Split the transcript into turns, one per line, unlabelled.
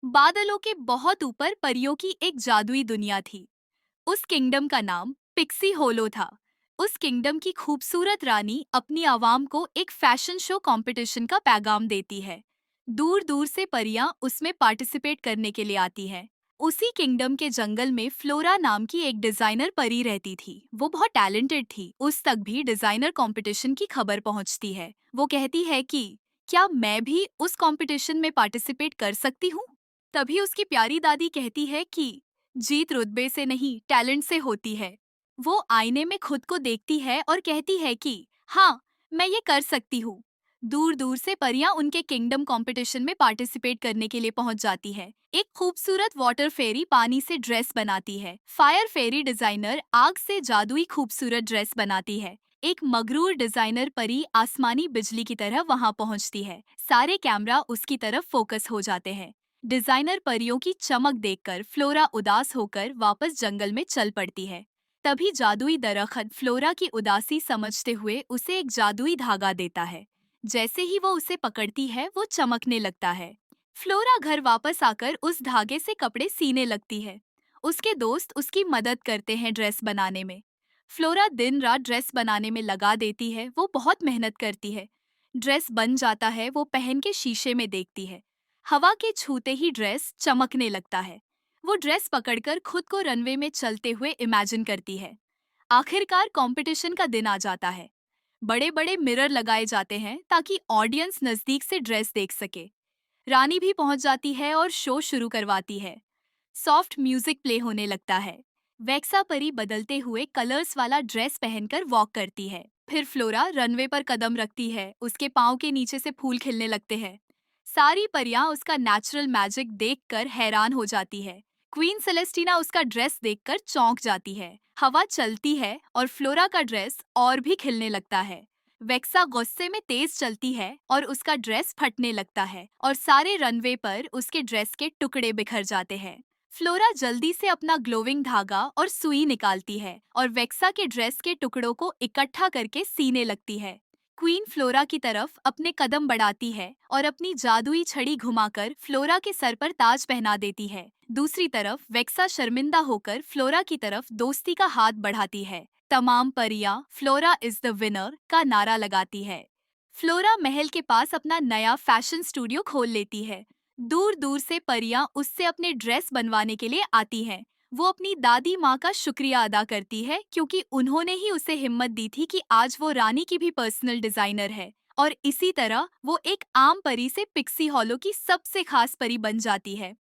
बादलों के बहुत ऊपर परियों की एक जादुई दुनिया थी। उस किंगडम का नाम पिक्सी होलो था। उस किंगडम की खूबसूरत रानी अपनी आवाम को एक फैशन शो कंपटीशन का पैगाम देती है। दूर दूर से परियां उसमें पार्टिसिपेट करने के लिए आती हैं। उसी किंगडम के जंगल में फ्लोरा नाम की एक डिजाइनर परी रहती थी। वो बहुत टैलेंटेड थी। उस तक भी डिजाइनर कंपटीशन की खबर पहुंचती है। वो कहती है कि क्या मैं भी उस कंपटीशन में पार्टिसिपेट कर सकती हूँ। तभी उसकी प्यारी दादी कहती है कि जीत रुतबे से नहीं, टैलेंट से होती है। वो आईने में खुद को देखती है और कहती है कि हाँ, मैं ये कर सकती हूँ। दूर दूर से परियां उनके किंगडम कंपटीशन में पार्टिसिपेट करने के लिए पहुंच जाती है। एक खूबसूरत वाटर फेरी पानी से ड्रेस बनाती है। फायर फेरी डिजाइनर आग से जादुई खूबसूरत ड्रेस बनाती है। एक मगरूर डिजाइनर परी आसमानी बिजली की तरह वहां पहुंचती है। सारे कैमरा उसकी तरफ फोकस हो जाते हैं। डिजाइनर परियों की चमक देखकर फ्लोरा उदास होकर वापस जंगल में चल पड़ती है। तभी जादुई दरख्त फ्लोरा की उदासी समझते हुए उसे एक जादुई धागा देता है। जैसे ही वो उसे पकड़ती है वो चमकने लगता है। फ्लोरा घर वापस आकर उस धागे से कपड़े सीने लगती है। उसके दोस्त उसकी मदद करते हैं ड्रेस बनाने में। फ्लोरा दिन रात ड्रेस बनाने में लगा देती है। वो बहुत मेहनत करती है। ड्रेस बन जाता है। वो पहन के शीशे में देखती है। हवा के छूते ही ड्रेस चमकने लगता है। वो ड्रेस पकड़कर खुद को रनवे में चलते हुए इमेजिन करती है। आखिरकार कंपटीशन का दिन आ जाता है। बड़े बड़े मिरर लगाए जाते हैं ताकि ऑडियंस नजदीक से ड्रेस देख सके। रानी भी पहुंच जाती है और शो शुरू करवाती है। सॉफ्ट म्यूजिक प्ले होने लगता है। वैक्सा परी बदलते हुए कलर्स वाला ड्रेस पहनकर वॉक करती है। फिर फ्लोरा रनवे पर कदम रखती है। उसके पाँव के नीचे से फूल खिलने लगते हैं। सारी परियां उसका नेचुरल मैजिक देखकर हैरान हो जाती है। क्वीन सेलेस्टिना उसका ड्रेस देखकर चौंक जाती है। हवा चलती है और फ्लोरा का ड्रेस और भी खिलने लगता है। वेक्सा गुस्से में तेज चलती है और उसका ड्रेस फटने लगता है और सारे रनवे पर उसके ड्रेस के टुकड़े बिखर जाते हैं। फ्लोरा जल्दी से अपना ग्लोविंग धागा और सुई निकालती है और वेक्सा के ड्रेस के टुकड़ों को इकट्ठा करके सीने लगती है। क्वीन फ्लोरा की तरफ अपने कदम बढ़ाती है और अपनी जादुई छड़ी घुमाकर फ्लोरा के सर पर ताज पहना देती है। दूसरी तरफ वेक्सा शर्मिंदा होकर फ्लोरा की तरफ दोस्ती का हाथ बढ़ाती है। तमाम परियां फ्लोरा इज द विनर का नारा लगाती है। फ्लोरा महल के पास अपना नया फैशन स्टूडियो खोल लेती है। दूर दूर से परियां उससे अपने ड्रेस बनवाने के लिए आती हैं। वो अपनी दादी माँ का शुक्रिया अदा करती है क्योंकि उन्होंने ही उसे हिम्मत दी थी कि आज वो रानी की भी पर्सनल डिजाइनर है। और इसी तरह वो एक आम परी से पिक्सी हॉलो की सबसे खास परी बन जाती है।